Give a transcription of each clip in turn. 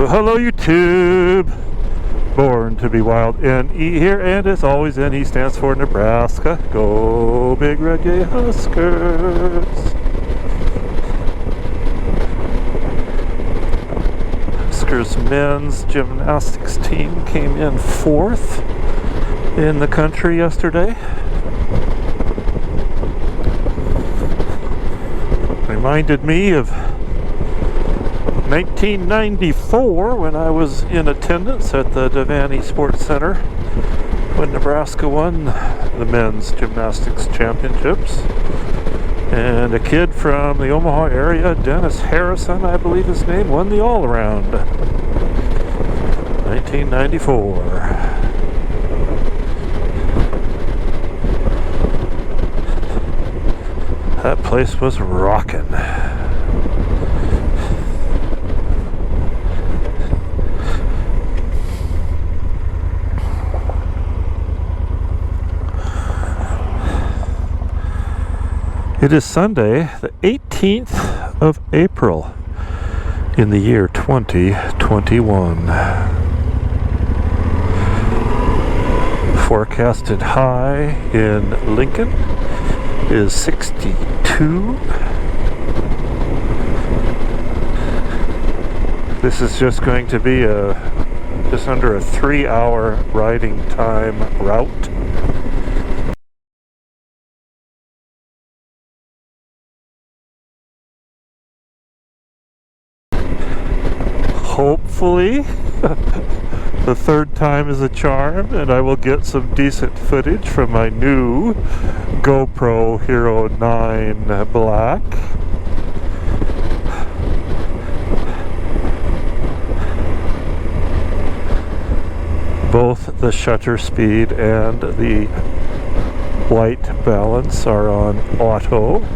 Hello YouTube! Born to be wild, N-E here, and as always N-E stands for Nebraska. Go Big Red Yay Huskers! Huskers men's gymnastics team came in 4th in the country yesterday. Reminded me of 1994 when I was in attendance at the Devaney Sports Center when Nebraska won the men's gymnastics championships, and a kid from the Omaha area, Dennis Harrison I believe his name, won the all-around. 1994. That place was rockin'. It is Sunday, the 18th of April in the year 2021. Forecasted high in Lincoln is 62. This is just going to be just under a 3-hour riding time route. Hopefully the third time is a charm and I will get some decent footage from my new GoPro Hero 9 Black. Both the shutter speed and the white balance are on auto,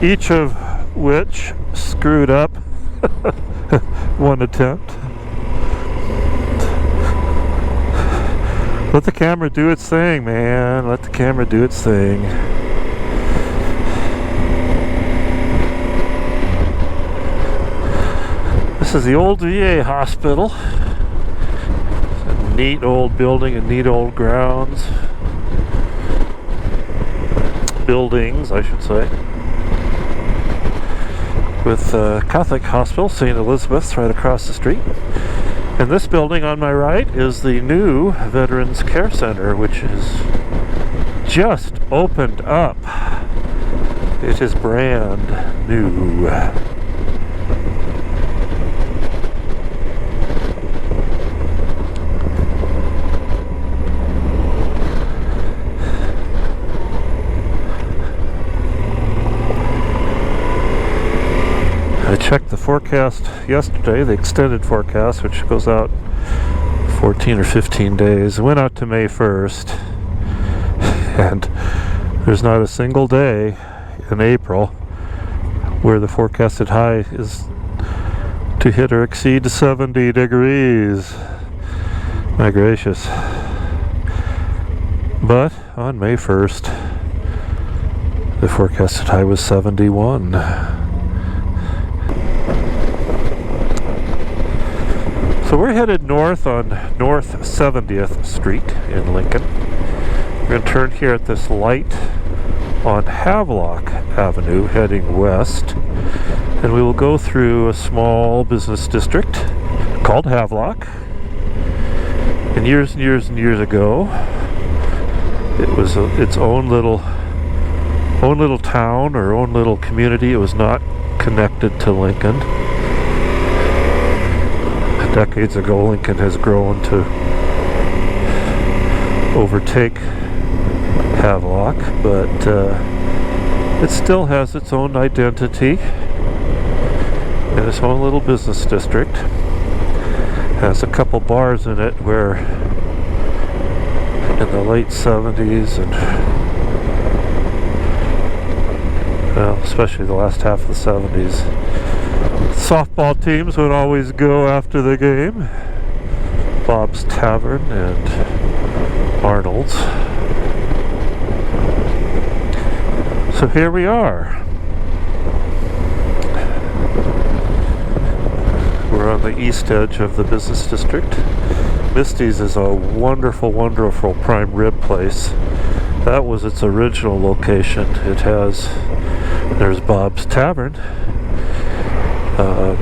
each of which screwed up one attempt. Let the camera do its thing, man. Let the camera do its thing. This is the old VA hospital. It's a neat old building and neat old grounds. Buildings, I should say. With Catholic Hospital, St. Elizabeth's right across the street. And this building on my right is the new Veterans Care Center, which is just opened up. It is brand new. I checked the forecast yesterday, the extended forecast, which goes out 14 or 15 days. It went out to May 1st, and there's not a single day in April where the forecasted high is to hit or exceed 70 degrees. My gracious. But on May 1st, the forecasted high was 71. So we're headed north on North 70th Street in Lincoln. We're going to turn here at this light on Havelock Avenue heading west, and we will go through a small business district called Havelock. And years and years and years ago, it was its own little town or own little community. It was not connected to Lincoln. Decades ago, Lincoln has grown to overtake Havelock, but it still has its own identity and its own little business district. Has a couple bars in it where in the late 70s and well, especially the last half of the 70s, softball teams would always go after the game. Bob's Tavern and Arnold's. So here we are. We're on the east edge of the business district. Misty's is a wonderful, wonderful prime rib place. That was its original location. There's Bob's Tavern.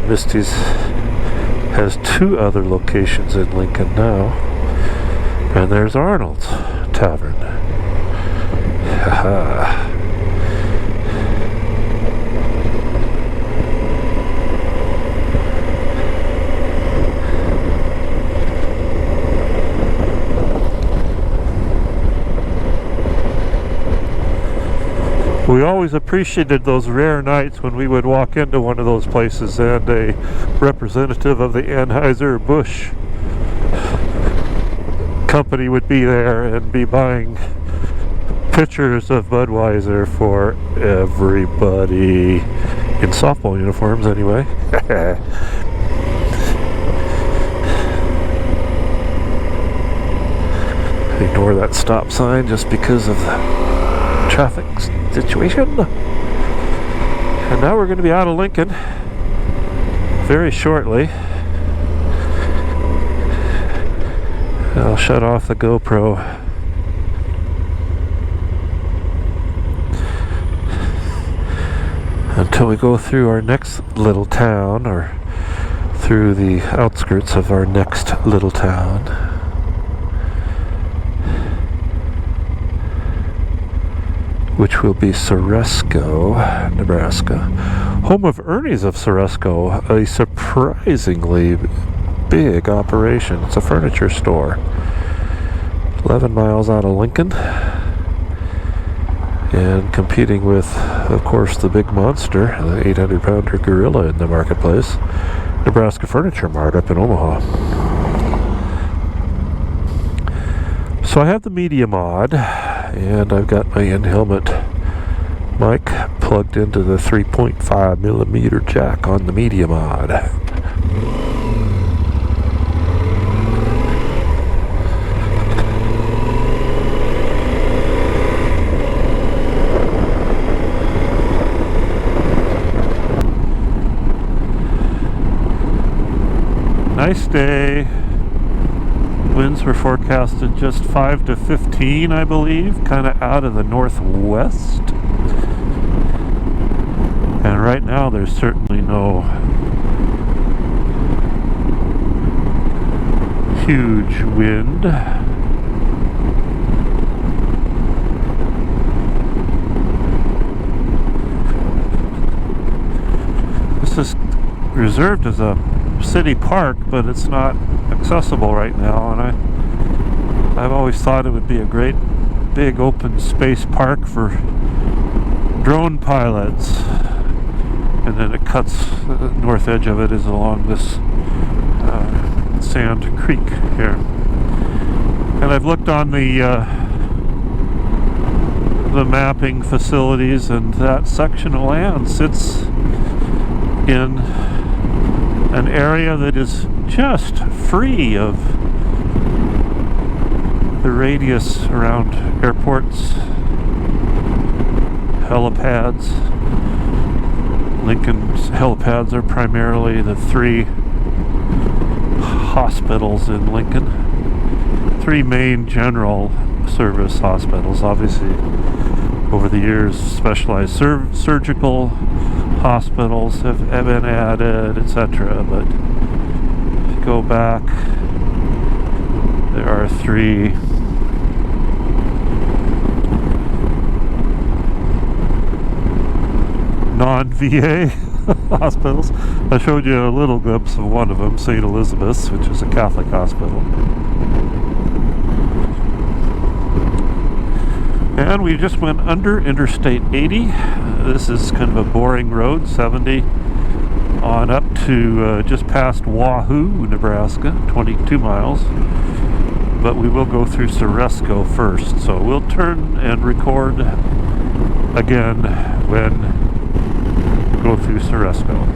Misty's has 2 other locations in Lincoln now. And there's Arnold's Tavern. Haha. We always appreciated those rare nights when we would walk into one of those places and a representative of the Anheuser-Busch company would be there and be buying pitchers of Budweiser for everybody. In softball uniforms, anyway. Ignore that stop sign just because of the traffic situation. And now we're going to be out of Lincoln very shortly. I'll shut off the GoPro. Until we go through our next little town, or through the outskirts of our next little town. Which will be Ceresco, Nebraska. Home of Ernie's of Ceresco, a surprisingly big operation. It's a furniture store. 11 miles out of Lincoln. And competing with, of course, the big monster, the 800-pounder gorilla in the marketplace, Nebraska Furniture Mart up in Omaha. So I have the Media Mod, and I've got my in-helmet mic plugged into the 3.5 millimeter jack on the Media Mod. Nice day. Winds were forecasted just 5 to 15, I believe, kind of out of the northwest. And right now there's certainly no huge wind. This is reserved as a city park, but it's not accessible right now, and I've always thought it would be a great big open space park for drone pilots. And then it cuts, the north edge of it is along this Sand Creek here. And I've looked on the mapping facilities, and that section of land sits in an area that is just free of the radius around airports, helipads. Lincoln's helipads are primarily the 3 hospitals in Lincoln. 3 main general service hospitals. Obviously, over the years, specialized surgical hospitals have been added, etc. But if you go back, there are 3 non-VA hospitals. I showed you a little glimpse of one of them, St. Elizabeth's, which is a Catholic hospital. And we just went under Interstate 80. This is kind of a boring road, 70 on up to just past Wahoo, Nebraska, 22 miles. But we will go through Ceresco first, so we'll turn and record again when we go through Ceresco.